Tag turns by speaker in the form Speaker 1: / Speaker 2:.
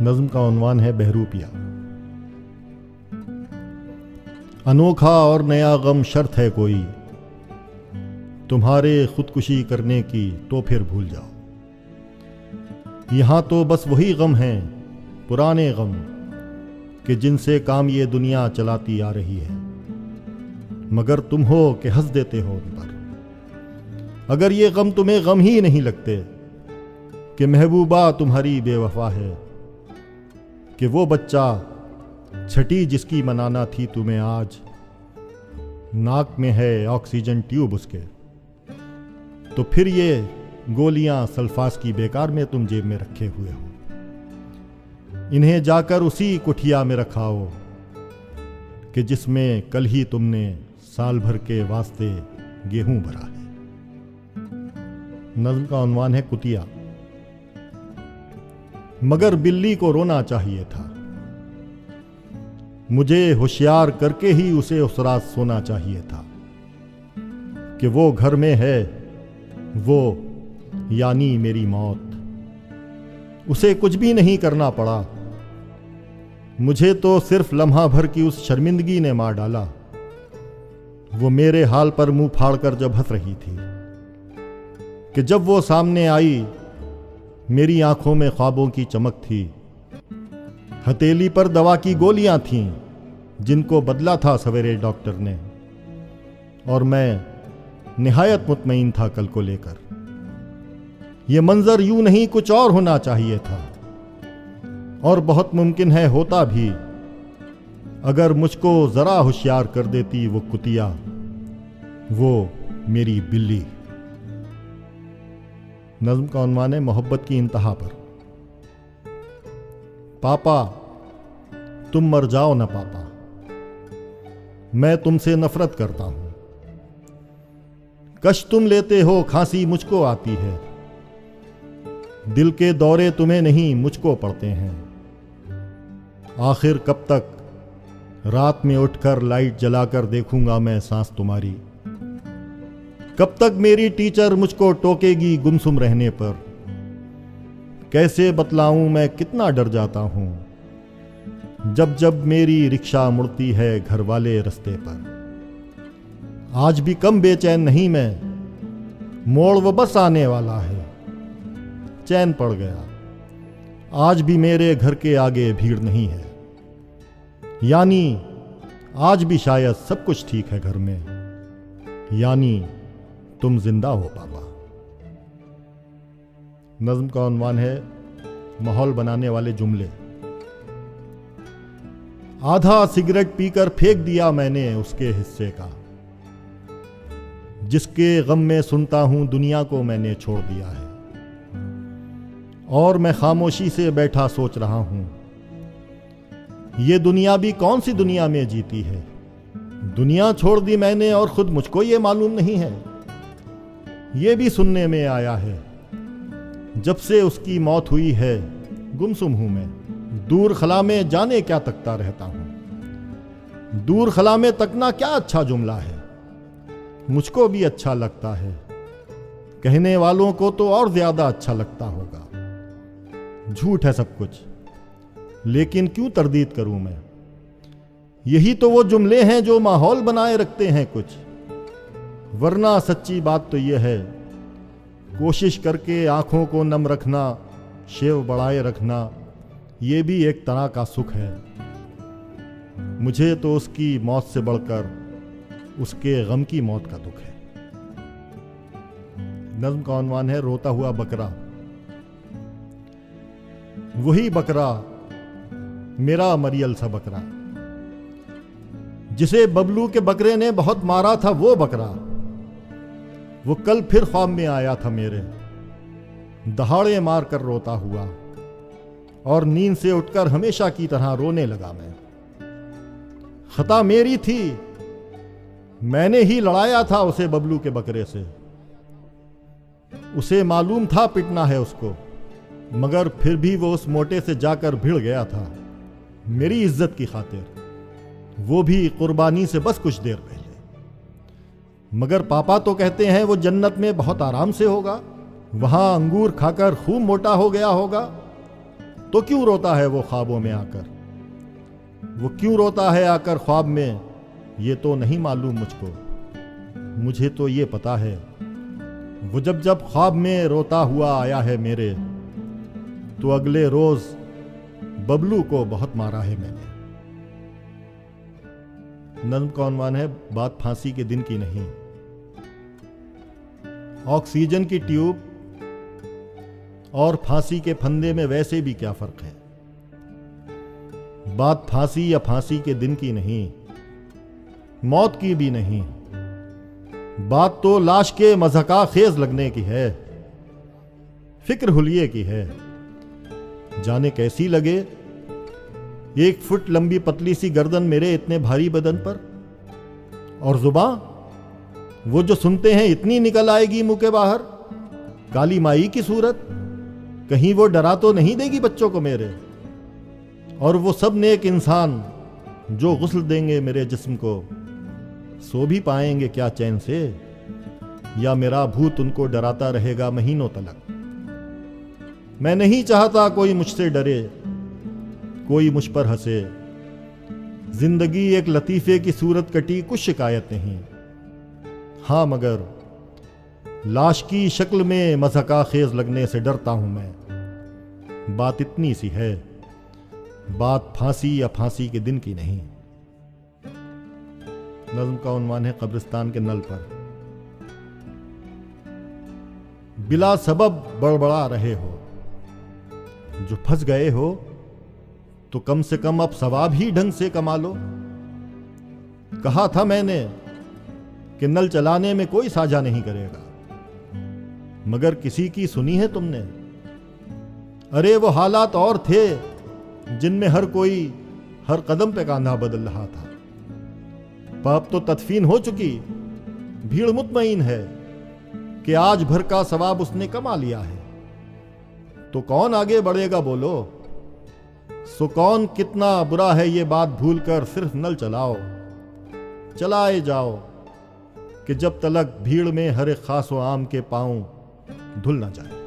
Speaker 1: نظم کا عنوان ہے بہروپیہ۔ انوکھا اور نیا غم شرط ہے کوئی، تمہارے خودکشی کرنے کی تو پھر بھول جاؤ۔ یہاں تو بس وہی غم ہیں، پرانے غم، کہ جن سے کام یہ دنیا چلاتی آ رہی ہے، مگر تم ہو کہ ہنس دیتے ہو ان پر۔ اگر یہ غم تمہیں غم ہی نہیں لگتے کہ محبوبہ تمہاری بے وفا ہے، کہ وہ بچہ چھٹی جس کی منانا تھی تمہیں آج ناک میں ہے آکسیجن ٹیوب اس کے، تو پھر یہ گولیاں سلفاس کی بیکار میں تم جیب میں رکھے ہوئے ہو۔ انہیں جا کر اسی کٹھیا میں رکھاؤ کہ جس میں کل ہی تم نے سال بھر کے واسطے گیہوں بھرا ہے۔ نظم کا عنوان ہے کتیا۔ مگر بلی کو رونا چاہیے تھا، مجھے ہوشیار کر کے ہی اسے اس رات سونا چاہیے تھا، کہ وہ گھر میں ہے، وہ یعنی میری موت۔ اسے کچھ بھی نہیں کرنا پڑا، مجھے تو صرف لمحہ بھر کی اس شرمندگی نے مار ڈالا۔ وہ میرے حال پر منہ پھاڑ کر جب ہنس رہی تھی، کہ جب وہ سامنے آئی میری آنکھوں میں خوابوں کی چمک تھی۔ ہتیلی پر دوا کی گولیاں تھیں جن کو بدلا تھا سویرے ڈاکٹر نے، اور میں نہایت مطمئن تھا کل کو لے کر۔ یہ منظر یوں نہیں کچھ اور ہونا چاہیے تھا، اور بہت ممکن ہے ہوتا بھی، اگر مجھ کو ذرا ہوشیار کر دیتی وہ کتیا، وہ میری بلی۔ نظم کا عنوان ہے محبت کی انتہا پر۔ پاپا تم مر جاؤ نہ پاپا، میں تم سے نفرت کرتا ہوں۔ کش تم لیتے ہو، کھانسی مجھ کو آتی ہے، دل کے دورے تمہیں نہیں مجھ کو پڑتے ہیں۔ آخر کب تک رات میں اٹھ کر لائٹ جلا کر دیکھوں گا میں سانس تمہاری؟ کب تک میری ٹیچر مجھ کو ٹوکے گی گمسم رہنے پر؟ کیسے بتلاؤں میں کتنا ڈر جاتا ہوں جب جب میری رکشا مڑتی ہے گھر والے رستے پر۔ آج بھی کم بے چین نہیں میں، موڑ وہ بس آنے والا ہے، چین پڑ گیا۔ آج بھی میرے گھر کے آگے بھیڑ نہیں ہے، یعنی آج بھی شاید سب کچھ ٹھیک ہے گھر میں، یعنی تم زندہ ہو پاپا۔ نظم کا عنوان ہے ماحول بنانے والے جملے۔ آدھا سگریٹ پی کر پھینک دیا میں نے اس کے حصے کا، جس کے غم میں سنتا ہوں دنیا کو میں نے چھوڑ دیا ہے، اور میں خاموشی سے بیٹھا سوچ رہا ہوں یہ دنیا بھی کون سی دنیا میں جیتی ہے۔ دنیا چھوڑ دی میں نے اور خود مجھ کو یہ معلوم نہیں ہے۔ یہ بھی سننے میں آیا ہے جب سے اس کی موت ہوئی ہے گمسم ہوں میں، دور خلا میں جانے کیا تکتا رہتا ہوں۔ دور خلا میں تکنا کیا اچھا جملہ ہے، مجھ کو بھی اچھا لگتا ہے، کہنے والوں کو تو اور زیادہ اچھا لگتا ہوگا۔ جھوٹ ہے سب کچھ، لیکن کیوں تردید کروں میں؟ یہی تو وہ جملے ہیں جو ماحول بنائے رکھتے ہیں کچھ، ورنہ سچی بات تو یہ ہے، کوشش کر کے آنکھوں کو نم رکھنا، شیو بڑھائے رکھنا، یہ بھی ایک طرح کا سکھ ہے۔ مجھے تو اس کی موت سے بڑھ کر اس کے غم کی موت کا دکھ ہے۔ نظم کا عنوان ہے روتا ہوا بکرا۔ وہی بکرا، میرا مریل سا بکرا، جسے ببلو کے بکرے نے بہت مارا تھا، وہ بکرا، وہ کل پھر خواب میں آیا تھا میرے، دہاڑے مار کر روتا ہوا، اور نیند سے اٹھ کر ہمیشہ کی طرح رونے لگا میں۔ خطا میری تھی، میں نے ہی لڑایا تھا اسے ببلو کے بکرے سے۔ اسے معلوم تھا پٹنا ہے اس کو، مگر پھر بھی وہ اس موٹے سے جا کر بھیڑ گیا تھا میری عزت کی خاطر، وہ بھی قربانی سے بس کچھ دیر پہلے۔ مگر پاپا تو کہتے ہیں وہ جنت میں بہت آرام سے ہوگا، وہاں انگور کھا کر خوب موٹا ہو گیا ہوگا۔ تو کیوں روتا ہے وہ خوابوں میں آ کر؟ وہ کیوں روتا ہے آ کر خواب میں، یہ تو نہیں معلوم مجھ کو۔ مجھے تو یہ پتا ہے، وہ جب خواب میں روتا ہوا آیا ہے میرے، تو اگلے روز ببلو کو بہت مارا ہے میں نے۔ نظم کا عنوان ہے بات پھانسی کے دن کی نہیں۔ آکسیجن کی ٹیوب اور پھانسی کے پھندے میں ویسے بھی کیا فرق ہے؟ بات پھانسی یا پھانسی کے دن کی نہیں، موت کی بھی نہیں، بات تو لاش کے مضحکہ خیز لگنے کی ہے، فکر حلیے کی ہے۔ جانے کیسی لگے 1 فٹ لمبی پتلی سی گردن میرے اتنے بھاری بدن پر، اور زباں وہ جو سنتے ہیں اتنی نکل آئے گی منہ کے باہر۔ کالی مائی کی صورت، کہیں وہ ڈرا تو نہیں دے گی بچوں کو میرے؟ اور وہ سب نیک انسان جو غسل دیں گے میرے جسم کو، سو بھی پائیں گے کیا چین سے؟ یا میرا بھوت ان کو ڈراتا رہے گا مہینوں تلک؟ میں نہیں چاہتا کوئی مجھ سے ڈرے، کوئی مجھ پر ہنسے۔ زندگی ایک لطیفے کی صورت کٹی، کچھ شکایت نہیں۔ ہاں مگر لاش کی شکل میں مضحکہ خیز لگنے سے ڈرتا ہوں میں۔ بات اتنی سی ہے، بات پھانسی یا پھانسی کے دن کی نہیں۔ نظم کا عنوان ہے قبرستان کے نل پر۔ بلا سبب بڑبڑا رہے ہو، جو پھنس گئے ہو تو کم سے کم اب ثواب ہی ڈھنگ سے کما لو۔ کہا تھا میں نے کہ نل چلانے میں کوئی ساجھا نہیں کرے گا، مگر کسی کی سنی ہے تم نے؟ ارے وہ حالات اور تھے جن میں ہر کوئی ہر قدم پہ کاندھا بدل رہا تھا۔ اب تو تدفین ہو چکی، بھیڑ مطمئن ہے کہ آج بھر کا ثواب اس نے کما لیا ہے۔ تو کون آگے بڑھے گا بولو؟ سو کون کتنا برا ہے یہ بات بھول کر صرف نل چلاؤ، چلائے جاؤ کہ جب تلک بھیڑ میں ہر ایک خاص و عام کے پاؤں دھل نہ جائے۔